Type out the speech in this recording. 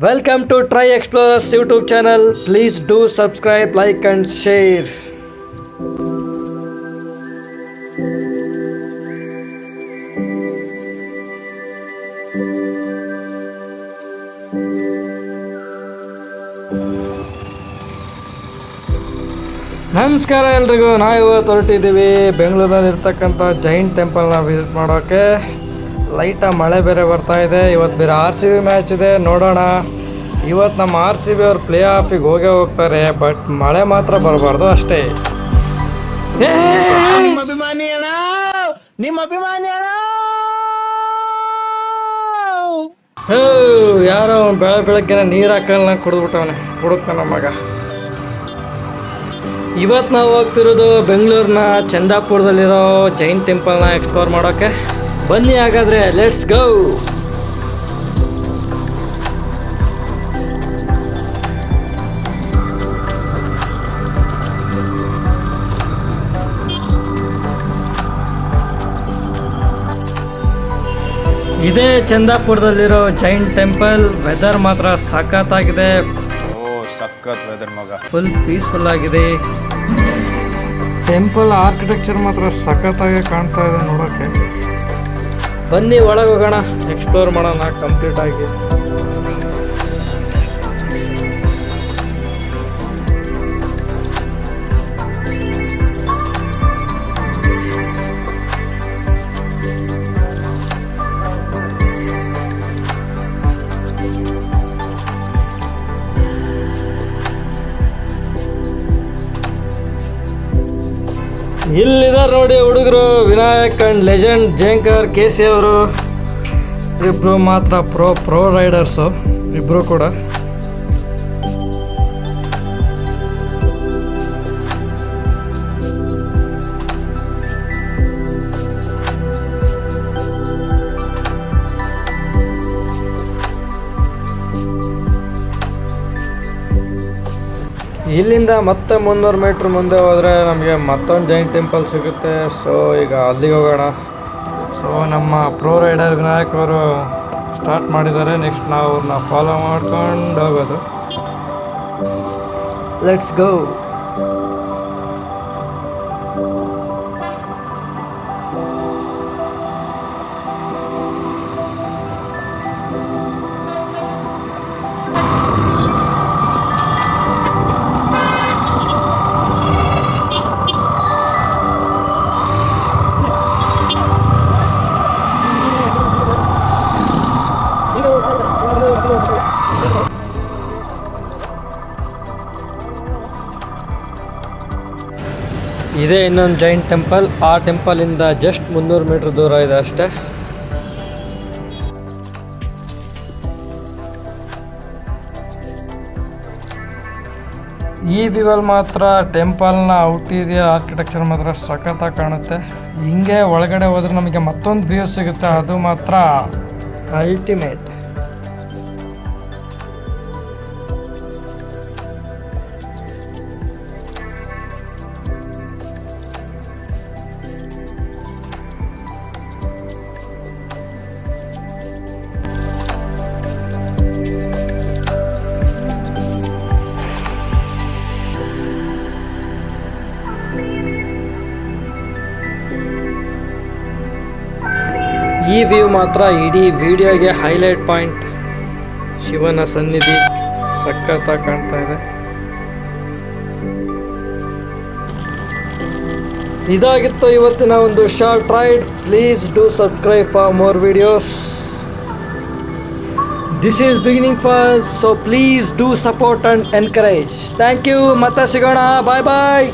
Welcome to Try Explorers YouTube channel. Please do subscribe, like and share. ನಮಸ್ಕಾರ ಎಲ್ರಿಗೂ. ನಾವು ಇವತ್ತು ಹೊರಟಿದ್ದೀವಿ ಬೆಂಗಳೂರಲ್ಲಿ ಇರ್ತಕ್ಕಂಥ ಜೈನ್ ಟೆಂಪಲ್ನ ವಿಸಿಟ್ ಮಾಡೋಕ್ಕೆ. ಲೈಟಾಗಿ ಮಳೆ ಬೇರೆ ಬರ್ತಾ ಇದೆ. ಇವತ್ತು ಬೇರೆ RCB ಮ್ಯಾಚ್ ಇದೆ, ನೋಡೋಣ. ಇವತ್ತು ನಮ್ಮ RCB ಅವ್ರು ಪ್ಲೇ ಆಫಿಗೆ ಹೋಗ್ತಾರೆ, ಬಟ್ ಮಳೆ ಮಾತ್ರ ಬರಬಾರ್ದು ಅಷ್ಟೇ. ಯಾರೋ ಬೆಳಗ್ಗೆ ನೀರು ಹಾಕಲ್ಲ ಕುಡಿದ್ಬಿಟ್ಟವನೆ ಮಗ. ಇವತ್ತು ನಾವು ಹೋಗ್ತಿರೋದು ಬೆಂಗಳೂರಿನ ಚಂದಾಪುರದಲ್ಲಿರೋ ಜೈನ್ ಟೆಂಪಲ್ನ ಎಕ್ಸ್ಪ್ಲೋರ್ ಮಾಡೋಕ್ಕೆ. ಬನ್ನಿ ಹಾಗಾದರೆ, ಲೆಟ್ಸ್ ಗೋ. ಇದೇ ಚಂದಾಪುರದಲ್ಲಿರೋ ಜೈನ್ ಟೆಂಪಲ್. ವೆದರ್ ಮಾತ್ರ ಸಖತ್ತಾಗಿದೆ. ಸಖತ್ ವೆದರ್ ಮಗ, ಫುಲ್ ಪೀಸ್ಫುಲ್ ಆಗಿದೆ. ಟೆಂಪಲ್ ಆರ್ಕಿಟೆಕ್ಚರ್ ಮಾತ್ರ ಸಖತ್ತಾಗಿ ಕಾಣ್ತಾ ಇದೆ ನೋಡೋಕ್ಕೆ. ಬನ್ನಿ ಒಳಗೆ ಹೋಗೋಣ, ಎಕ್ಸ್ಪ್ಲೋರ್ ಮಾಡೋಣ ಕಂಪ್ಲೀಟ್ ಆಗಿ. ಇಲ್ಲಿದ್ದಾರೆ ನೋಡಿ ಹುಡುಗರು, ವಿನಾಯಕ್ ಅಂಡ್ ಲೆಜೆಂಡ್ ಜೇಂಕರ್ KC ಅವರು. ಇಬ್ಬರು ಮಾತ್ರ ಪ್ರೋ ರೈಡರ್ಸು ಇಬ್ಬರು ಕೂಡ. ಇಲ್ಲಿಂದ ಮತ್ತೆ 300 ಮೀಟ್ರ್ ಮುಂದೆ ಹೋದರೆ ನಮಗೆ ಮತ್ತೊಂದು ಜೈನ್ ಟೆಂಪಲ್ ಸಿಗುತ್ತೆ. ಸೊ ಈಗ ಅಲ್ಲಿಗೆ ಹೋಗೋಣ. ಸೊ ನಮ್ಮ ಪ್ರೋ ರೈಡರ್ ವಿನಾಯಕ್ ಅವರು ಸ್ಟಾರ್ಟ್ ಮಾಡಿದ್ದಾರೆ. ನೆಕ್ಸ್ಟ್ ನಾವು ಅವ್ರನ್ನ ಫಾಲೋ ಮಾಡ್ಕೊಂಡು ಹೋಗೋದು. Let's go. ಇದೇ ಇನ್ನೊಂದು ಜೈನ್ ಟೆಂಪಲ್. ಆ ಟೆಂಪಲಿಂದ ಜಸ್ಟ್ 300 ಮೀಟ್ರ್ ದೂರ ಇದೆ ಅಷ್ಟೇ. ಈ ವ್ಯೂವಲ್ಲಿ ಮಾತ್ರ ಟೆಂಪಲ್ನ ಔಟೀರಿಯರ್ ಆರ್ಕಿಟೆಕ್ಚರ್ ಮಾತ್ರ ಸಖತ್ತಾಗಿ ಕಾಣುತ್ತೆ. ಹಿಂಗೆ ಒಳಗಡೆ ಹೋದ್ರೆ ನಮಗೆ ಮತ್ತೊಂದು ವ್ಯೂ ಸಿಗುತ್ತೆ, ಅದು ಮಾತ್ರ ಅಲ್ಟಿಮೇಟ್. ಈ ವ್ಯೂ ಮಾತ್ರ ಇಡೀ ವಿಡಿಯೋಗೆ ಹೈಲೈಟ್ ಪಾಯಿಂಟ್. ಶಿವನ ಸನ್ನಿಧಿ ಸಖತ್ತಾಗಿ ಕಾಣ್ತಾ ಇದೆ. ಇದಾಗಿತ್ತು ಇವತ್ತಿನ ಒಂದು short ride. Please do subscribe for more videos. This is beginning fast, so please do support and encourage. Thank you. ಮತ್ತೆ ಸಿಗೋಣ. ಬಾಯ್ ಬಾಯ್.